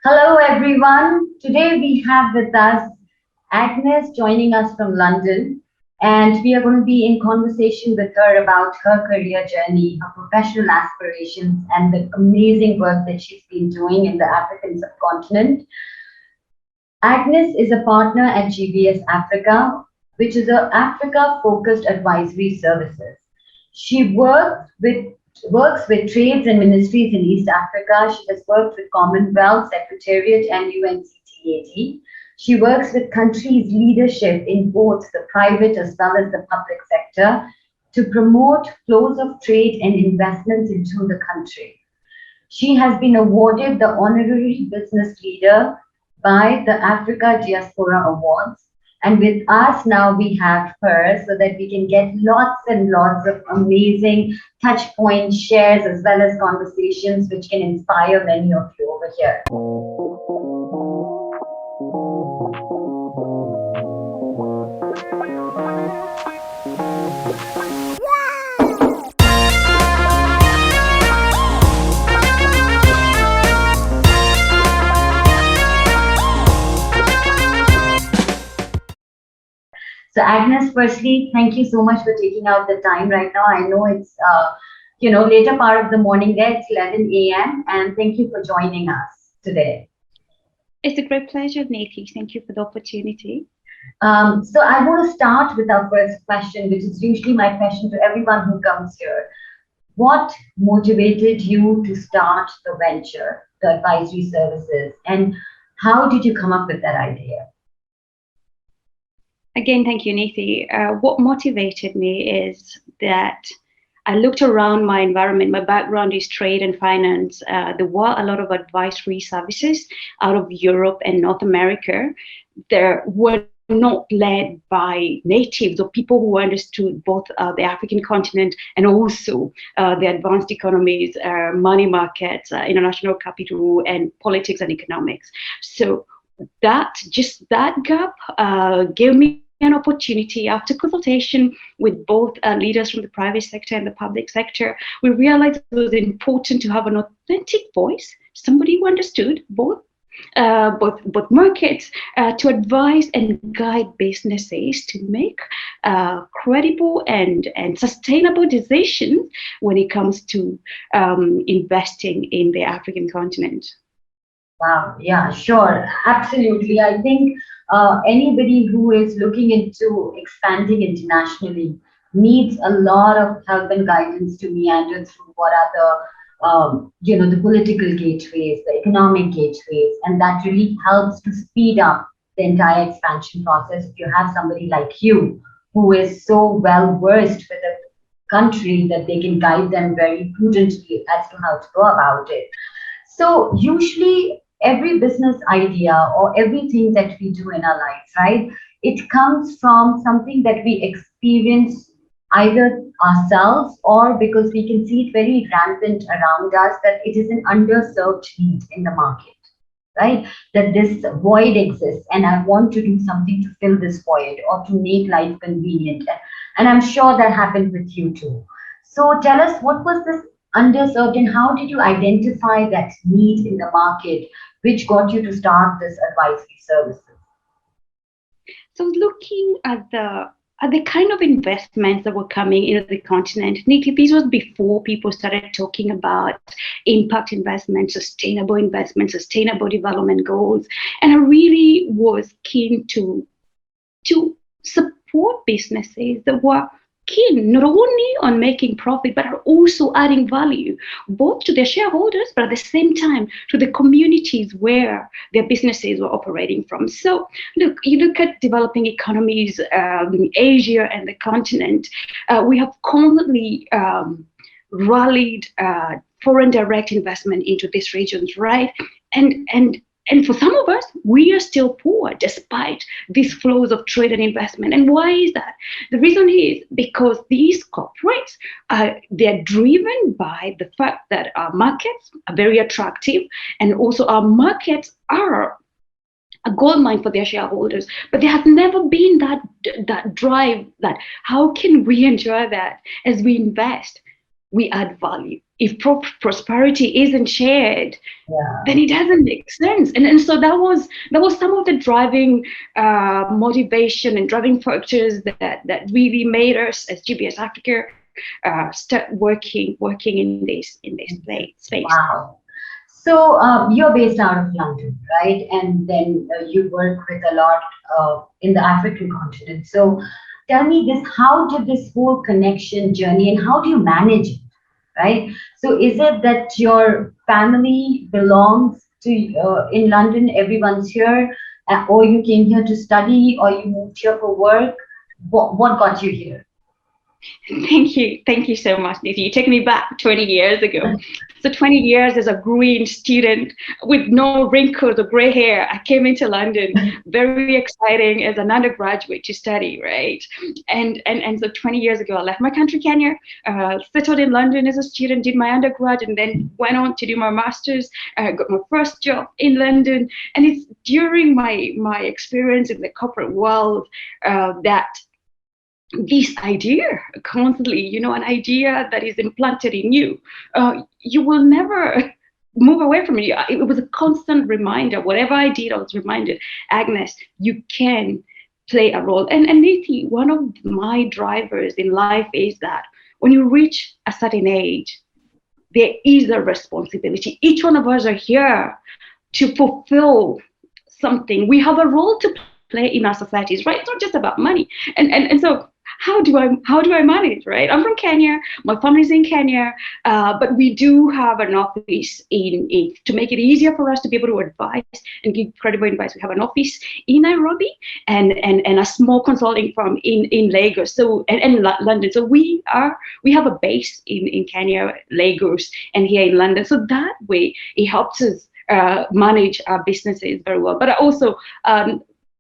Hello, everyone. Today we have with us Agnes joining us from London, and we are going to be in conversation with her about her career journey, her professional aspirations, and the amazing work that she's been doing in the African subcontinent. Agnes is a partner at Gbs Africa, which is an Africa-focused advisory services. She works with trades and ministries in East Africa. She has worked with Commonwealth Secretariat and UNCTAD. She works with countries' leadership in both the private as well as the public sector to promote flows of trade and investments into the country. She has been awarded the Honorary Business Leader by the Africa Diaspora Awards. And with us now, we have her so that we can get lots and lots of amazing touch point shares as well as conversations which can inspire many of you over here. So Agnes, firstly, thank you so much for taking out the time right now. I know it's later part of the morning there. It's 11 a.m. and thank you for joining us today. It's a great pleasure, Niti. Thank you for the opportunity. So I want to start with our first question, which is usually my question to everyone who comes here. What motivated you to start the venture, the advisory services, and how did you come up with that idea? Again, thank you, Niti. What motivated me is that I looked around my environment. My background is trade and finance. There were a lot of advisory services out of Europe and North America. There were not led by natives or people who understood both the African continent and also the advanced economies, money markets, international capital, and politics and economics. So that gap gave me an opportunity. After consultation with both leaders from the private sector and the public sector, we realized it was important to have an authentic voice, somebody who understood both markets, to advise and guide businesses to make credible and sustainable decisions when it comes to investing in the African continent. Wow, yeah, sure, absolutely. I think anybody who is looking into expanding internationally needs a lot of help and guidance to meander through what are the political gateways, the economic gateways, and that really helps to speed up the entire expansion process. If you have somebody like you who is so well versed with the country that they can guide them very prudently as to how to go about it. So usually every business idea or everything that we do in our lives, right? It comes from something that we experience either ourselves or because we can see it very rampant around us that it is an underserved need in the market, right? That this void exists and I want to do something to fill this void or to make life convenient. And I'm sure that happened with you too. So tell us, what was this underserved and how did you identify that need in the market which got you to start this advisory services? So looking at the kind of investments that were coming into the continent, Nikki, this was before people started talking about impact investment, sustainable development goals. And I really was keen to support businesses that were keen not only on making profit, but are also adding value, both to their shareholders, but at the same time to the communities where their businesses were operating from. So look, you look at developing economies in Asia and the continent, we have constantly rallied foreign direct investment into these regions, right? And for some of us, we are still poor despite these flows of trade and investment. And why is that? The reason is because these corporates, they're driven by the fact that our markets are very attractive, and also our markets are a goldmine for their shareholders. But there has never been that drive that how can we enjoy that as we invest? we add value. If prosperity isn't shared, Yeah. then it doesn't make sense. And so that was some of the driving motivation and driving factors that really made us as Gbs Africa start working in this space. Wow. So you're based out of London, right? And then you work with a lot in the African continent. So tell me this: how did this whole connection journey, and how do you manage it, right? So is it that your family belongs to in London, everyone's here, or you came here to study, or you moved here for work? What got you here? Thank you so much, Nisi. You take me back 20 years ago. So 20 years as a green student with no wrinkles or gray hair, I came into London, very exciting as an undergraduate to study, right? And so 20 years ago, I left my country, Kenya, settled in London as a student, did my undergrad, and then went on to do my master's, got my first job in London. And it's during my experience in the corporate world that this idea constantly, an idea that is implanted in you, you will never move away from it. It was a constant reminder. Whatever I did, I was reminded, Agnes, you can play a role. And Niti, one of my drivers in life is that when you reach a certain age, there is a responsibility. Each one of us are here to fulfill something. We have a role to play in our societies, right? It's not just about money. And so how do I manage, right? I'm from Kenya, my family's in Kenya, but we do have an office to make it easier for us to be able to advise and give credible advice. We have an office in Nairobi and a small consulting firm in Lagos, so and London. So we have a base in Kenya, Lagos, and here in London. So that way it helps us manage our businesses very well. But also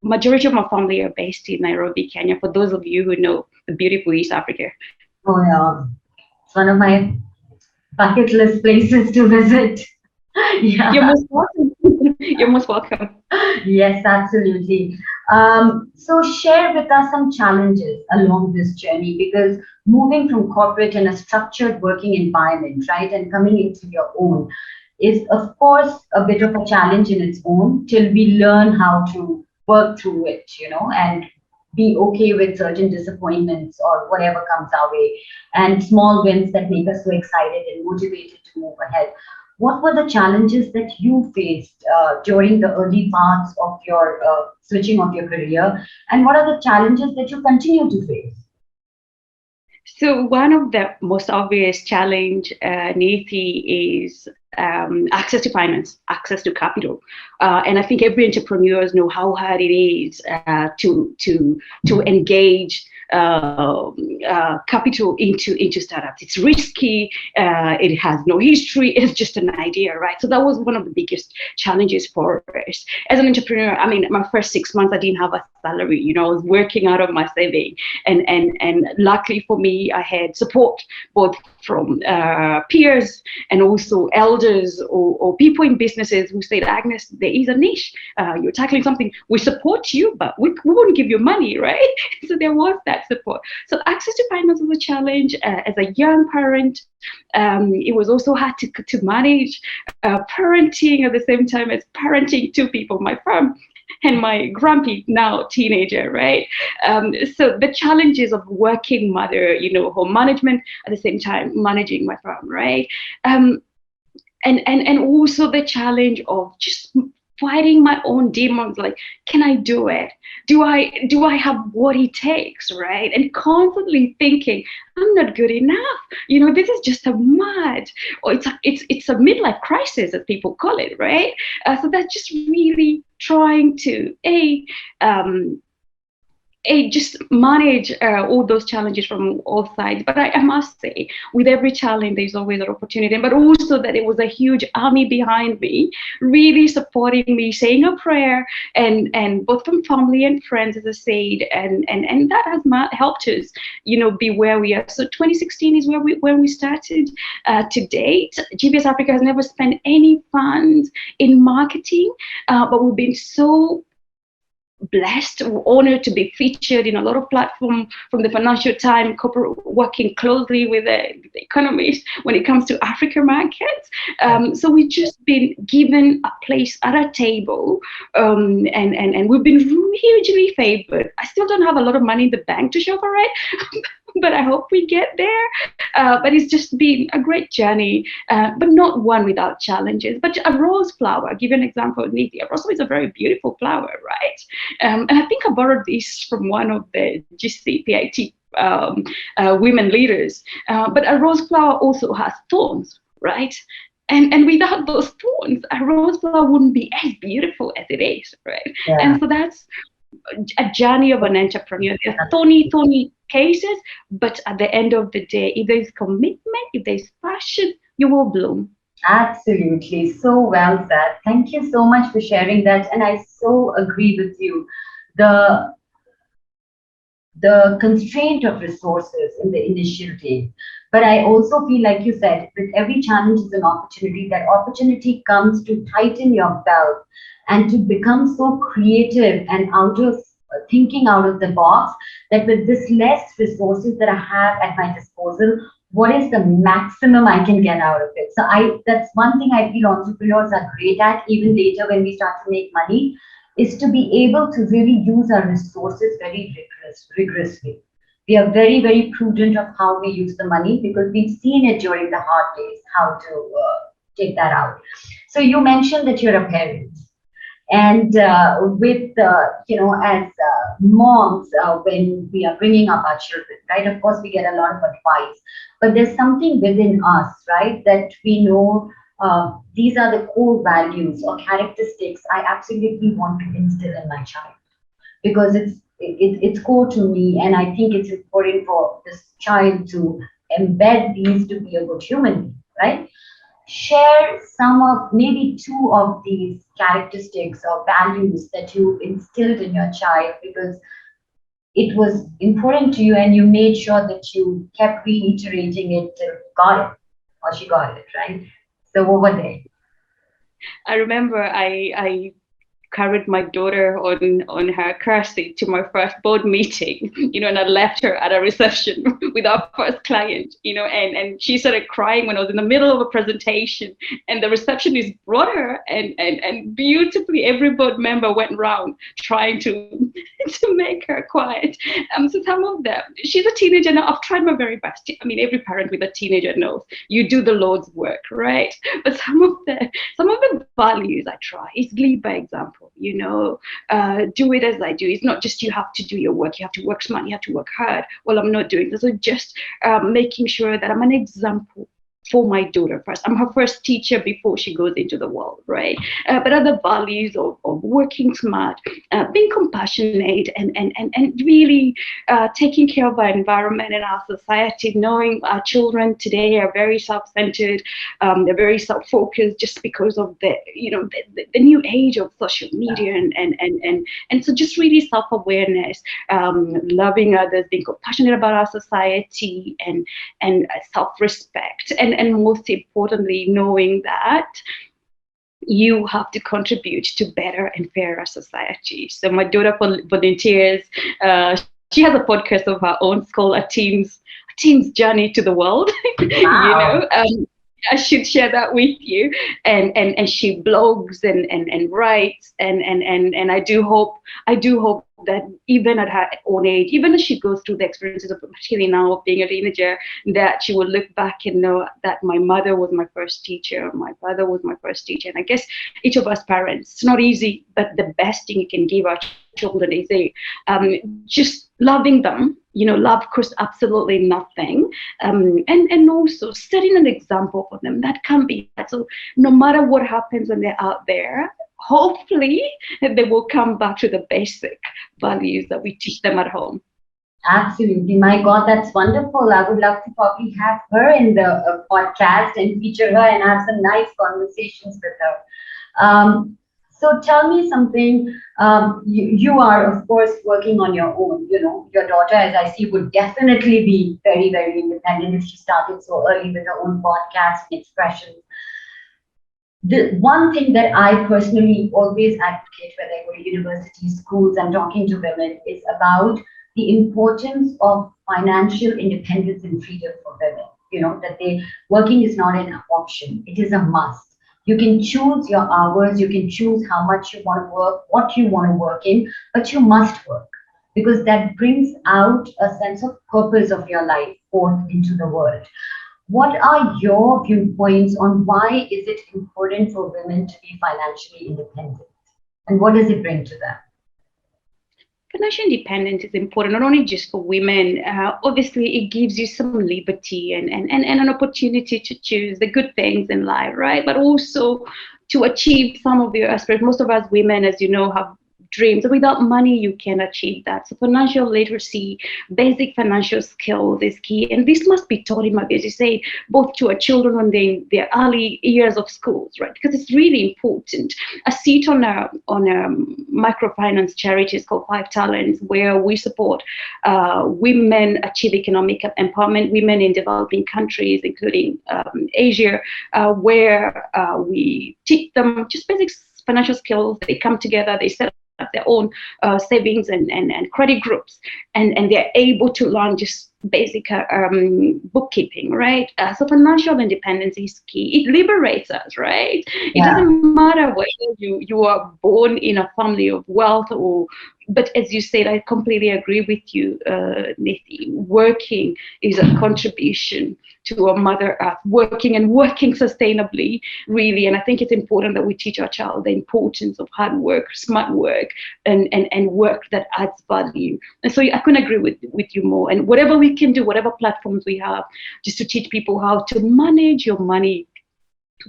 majority of my family are based in Nairobi, Kenya, for those of you who know the beautiful East Africa. Oh yeah, it's one of my bucket list places to visit. Yeah. You're most welcome. You're most welcome. Yes, absolutely. So share with us some challenges along this journey, because moving from corporate and a structured working environment, right, and coming into your own is, of course, a bit of a challenge in its own till we learn how to work through it, and be okay with certain disappointments or whatever comes our way, and small wins that make us so excited and motivated to move ahead. What were the challenges that you faced during the early parts of your switching of your career, and what are the challenges that you continue to face? So one of the most obvious challenge, Nethi, is access to finance, access to capital, and I think every entrepreneur know how hard it is to engage capital into startups. It's risky. It has no history. It's just an idea, right? So that was one of the biggest challenges for us as an entrepreneur. I mean, my first 6 months, I didn't have a salary. I was working out of my saving, and luckily for me, I had support both from peers and also elders or people in businesses who said, Agnes, there is a niche. You're tackling something. We support you, but we won't give you money, right? So there was that support. So access to finance was a challenge as a young parent. It was also hard to manage parenting at the same time as parenting two people, my firm and my grumpy now teenager, right? So the challenges of working mother, home management, at the same time managing my firm, right? And also the challenge of just fighting my own demons, like, can I do it? Do I have what it takes, right? And constantly thinking, I'm not good enough. This is just a mud, or it's a midlife crisis, as people call it, right? So that's just really trying to just manage all those challenges from all sides. But I must say, with every challenge, there's always an opportunity. But also that it was a huge army behind me, really supporting me, saying a prayer, and both from family and friends, as I said, and that has helped us, be where we are. So 2016 is when we started. To date, Gbs Africa has never spent any funds in marketing, but we've been so blessed or honored to be featured in a lot of platforms from the Financial Times, working closely with the economists when it comes to African markets. So we've just been given a place at a table, and we've been hugely favored. I still don't have a lot of money in the bank to show for it. But I hope we get there. But it's just been a great journey, but not one without challenges. But a rose flower, I'll give you an example, Niti. A rose is a very beautiful flower, right? And I think I borrowed this from one of the GCPIT women leaders. But a rose flower also has thorns, right? And without those thorns, a rose flower wouldn't be as beautiful as it is, right? Yeah. And so that's a journey of an entrepreneur. There are thorny cases, but at the end of the day, if there's commitment, if there's passion, you will bloom. Absolutely. So well said. Thank you so much for sharing that. And I so agree with you. The constraint of resources in the initial days. But I also feel, like you said, with every challenge is an opportunity. That opportunity comes to tighten your belt and to become so creative and thinking out of the box, that with this less resources that I have at my disposal, what is the maximum I can get out of it? So that's one thing I feel entrepreneurs are great at, even later when we start to make money, is to be able to really use our resources very rigorously. We are very, very prudent of how we use the money, because we've seen it during the hard days, how to take that out. So you mentioned that you're a parent. And as moms, when we are bringing up our children, right, of course, we get a lot of advice, but there's something within us, right, that we know these are the core values or characteristics I absolutely want to instill in my child, because it's core to me, and I think it's important for this child to embed these to be a good human being, right? Share some of, maybe two of these characteristics or values that you instilled in your child, because it was important to you and you made sure that you kept reiterating it till got it, or she got it, right? So what were they? I remember I carried my daughter on her car seat to my first board meeting, and I left her at a reception with our first client, and she started crying when I was in the middle of a presentation, and the receptionist brought her, and beautifully every board member went round trying to to make her quiet. So some of them, she's a teenager now. I've tried my very best. I mean, every parent with a teenager knows you do the Lord's work, right? But some of the values I try is lead by example. Do it as I do. It's not just you have to do your work. You have to work smart. You have to work hard. Well, I'm not doing this. So just making sure that I'm an example for my daughter first. I'm her first teacher before she goes into the world, right? But other values of working smart, being compassionate, and really taking care of our environment and our society, knowing our children today are very self-centered, they're very self-focused just because of the new age of social media, and so just really self-awareness, loving others, being compassionate about our society, and self-respect, and most importantly, knowing that you have to contribute to better and fairer society. So my daughter volunteers. She has a podcast of her own called A Team's Journey to the World. Wow. I should share that with you. And she blogs and writes, and I do hope that even at her own age, even as she goes through the experiences of particularly now of being a teenager, that she will look back and know that my mother was my first teacher, my father was my first teacher. And I guess each of us parents, it's not easy, but the best thing you can give our children is just loving them. Love costs absolutely nothing, and also setting an example for them. That can be that. So no matter what happens when they're out there, hopefully they will come back to the basic values that we teach them at home. Absolutely. My God, that's wonderful. I would love to probably have her in the podcast and feature her and have some nice conversations with her. So tell me something. You are, of course, working on your own. Your daughter, as I see, would definitely be very, very independent if she started so early with her own podcast and expressions. The one thing that I personally always advocate when I go to universities, schools, and talking to women is about the importance of financial independence and freedom for women. You know, that working is not an option, it is a must. You can choose your hours, you can choose how much you want to work, what you want to work in, but you must work because that brings out a sense of purpose of your life forth into the world. What are your viewpoints on why is it important for women to be financially independent? And what does it bring to them? Financial independence is important not only just for women. Obviously, it gives you some liberty and an opportunity to choose the good things in life, right? But also to achieve some of your aspirations. Most of us women, as you know, have dreams. Without money, you can achieve that. So financial literacy, basic financial skills is key. And this must be taught, as you say, both to our children when they're in their early years of schools, right? Because it's really important. I see it on a microfinance charities called Five Talents, where we support women achieve economic empowerment, women in developing countries, including Asia, where we teach them just basic financial skills. They come together, they set up their own savings and credit groups, and they're able to learn just basic bookkeeping, right? So financial independence is key. It liberates us, right? It doesn't matter whether you are born in a family of wealth but as you said, I completely agree with you, Nithi. Working is a contribution to a Mother Earth, working sustainably, really. And I think it's important that we teach our child the importance of hard work, smart work, and work that adds value. And so I couldn't agree with you more. And whatever we can do, whatever platforms we have, just to teach people how to manage your money.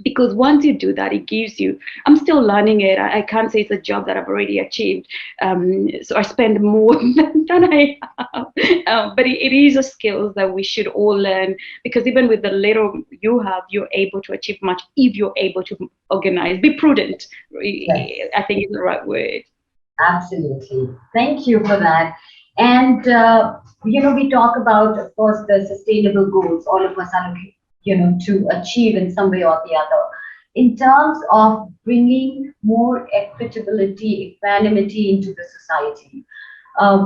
Because once you do that, it gives you, I'm still learning it. I can't say it's a job that I've already achieved. So I spend more than I have. But it is a skill that we should all learn, because even with the little you have, you're able to achieve much if you're able to organize, be prudent. Yes. I think is the right word. Absolutely. Thank you for that. And, we talk about, of course, the sustainable goals all of us are looking to achieve in some way or the other. In terms of bringing more equitability, equanimity into the society,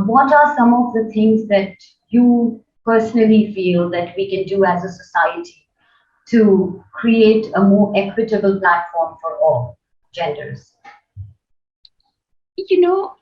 what are some of the things that you personally feel that we can do as a society to create a more equitable platform for all genders?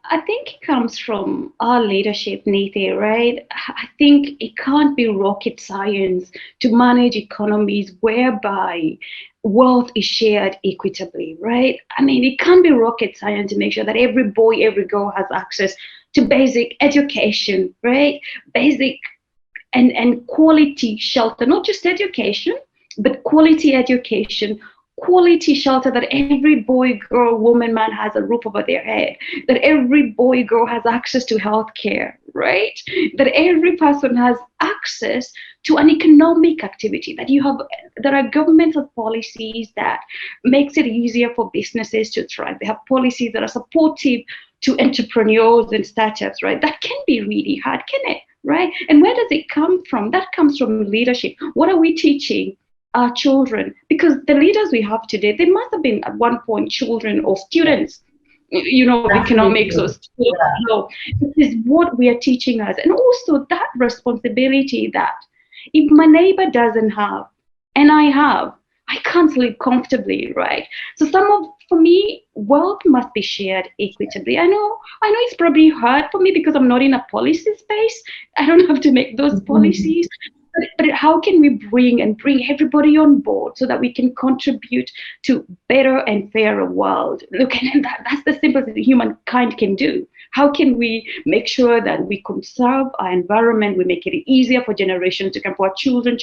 I think it comes from our leadership, Nithi, right? I think it can't be rocket science to manage economies whereby wealth is shared equitably, right? I mean, it can't be rocket science to make sure that every boy, every girl has access to basic education, right? Basic and quality shelter, not just education, but quality education, quality shelter, that every boy, girl, woman, man has a roof over their head, that every boy, girl has access to healthcare, right? That every person has access to an economic activity, that there are governmental policies that makes it easier for businesses to thrive. They have policies that are supportive to entrepreneurs and startups, right? That can be really hard, can it? Right? And where does it come from? That comes from leadership. What are we teaching our children? Because the leaders we have today, they must have been at one point children or students, of economics or law. This is what we are teaching us. And also that responsibility that if my neighbor doesn't have, and I have, I can't sleep comfortably, right? So for me, wealth must be shared equitably. I know it's probably hard for me because I'm not in a policy space. I don't have to make those policies. But how can we bring everybody on board so that we can contribute to better and fairer world? Look, and that's the simplest thing humankind can do. How can we make sure that we conserve our environment? We make it easier for generations to come, for our children.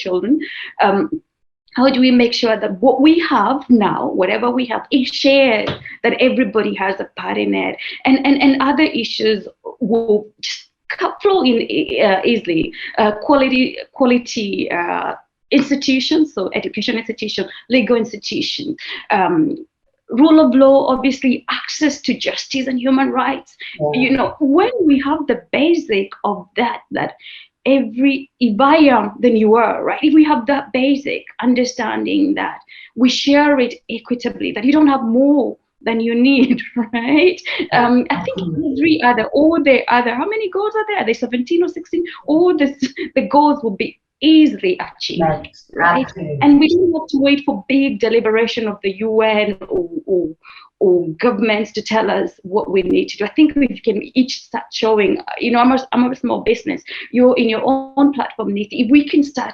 How do we make sure that what we have now, whatever we have, is shared, that everybody has a part in it, and other issues will just flow in easily. Quality institutions, so education institutions, legal institutions, rule of law, obviously, access to justice and human rights. Yeah. When we have the basic of that if I am, then you are, right? If we have that basic understanding that we share it equitably, that you don't have more than you need, right? I think all the other, how many goals are there? Are there 17 or 16? All the goals will be easily achieved, right? And we don't have to wait for big deliberation of the UN or governments to tell us what we need to do. I think we can each start showing, I'm a small business. You're in your own platform, Niti. If we can start,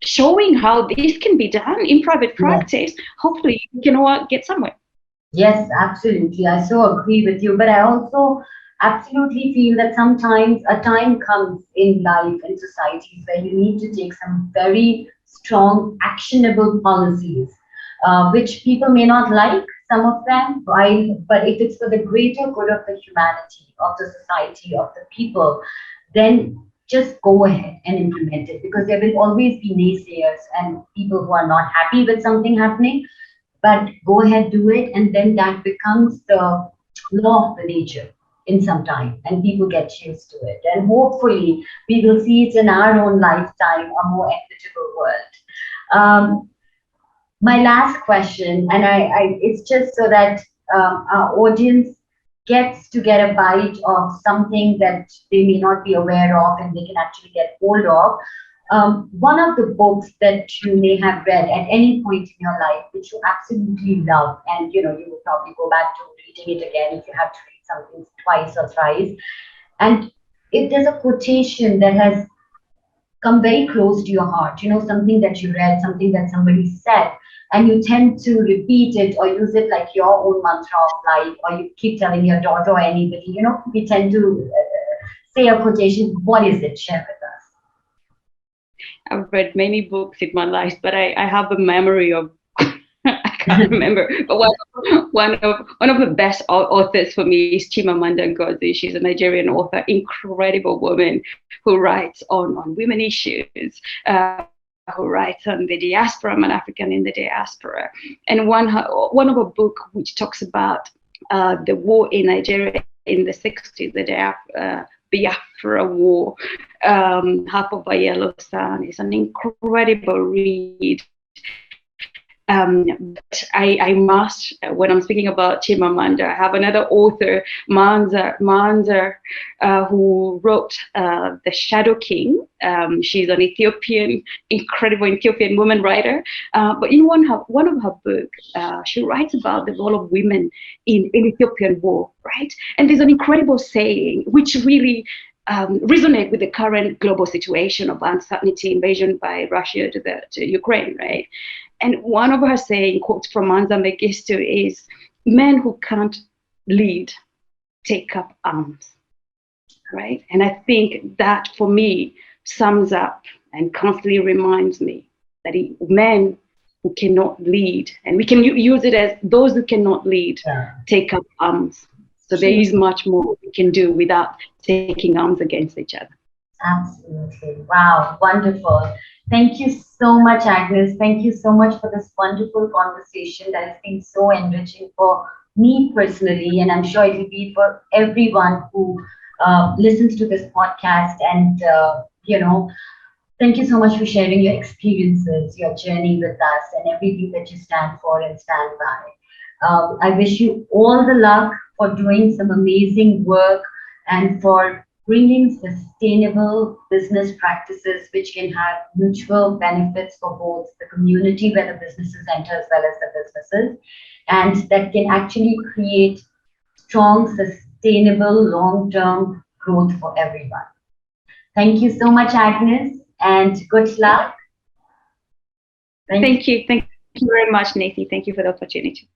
showing how this can be done in private practice, hopefully we can all get somewhere. Yes, absolutely. I so agree with you. But I also absolutely feel that sometimes a time comes in life and societies where you need to take some very strong, actionable policies, which people may not like, some of them, but if it's for the greater good of the humanity, of the society, of the people, then just go ahead and implement it, because there will always be naysayers and people who are not happy with something happening. But go ahead, do it, and then that becomes the law of the nature in some time, and people get used to it. And hopefully, we will see it in our own lifetime, a more equitable world. My last question, and it's just so that our audience gets to get a bite of something that they may not be aware of and they can actually get hold of. One of the books that you may have read at any point in your life, which you absolutely love, and you will probably go back to reading it again if you have to read something twice or thrice. And if there's a quotation that has come very close to your heart, something that you read, something that somebody said, and you tend to repeat it or use it like your own mantra of life, or you keep telling your daughter or anybody, we tend to say a quotation. What is it? Share with us. I've read many books in my life, but I have a memory of I can't remember. But one of the best authors for me is Chimamanda Ngozi. She's a Nigerian author, incredible woman who writes on women issues, who writes on the diaspora, I'm an African in the diaspora. And one of her book which talks about the war in Nigeria in the 60s, the Biafra War, Half of a Yellow Sun, is an incredible read. But I must, when I'm speaking about Chimamanda, I have another author, Manza, who wrote The Shadow King. She's an incredible Ethiopian woman writer. But in one of her books, she writes about the role of women in Ethiopian war, right? And there's an incredible saying which really resonate with the current global situation of uncertainty, invasion by Russia to Ukraine, right? And one of her saying, quotes from Manza Gitau, is, "Men who can't lead take up arms," right? And I think that for me sums up and constantly reminds me that men who cannot lead, and we can use it as those who cannot lead, take up arms. So there is much more we can do without taking arms against each other. Absolutely. Wow, wonderful. Thank you so much, Agnes. Thank you so much for this wonderful conversation that has been so enriching for me personally, and I'm sure it will be for everyone who listens to this podcast. And, thank you so much for sharing your experiences, your journey with us, and everything that you stand for and stand by. I wish you all the luck for doing some amazing work and for bringing sustainable business practices which can have mutual benefits for both the community where the businesses enter as well as the businesses, and that can actually create strong, sustainable, long-term growth for everyone. Thank you so much, Agnes, and good luck. Thank you. Thank you very much, Nathan. Thank you for the opportunity.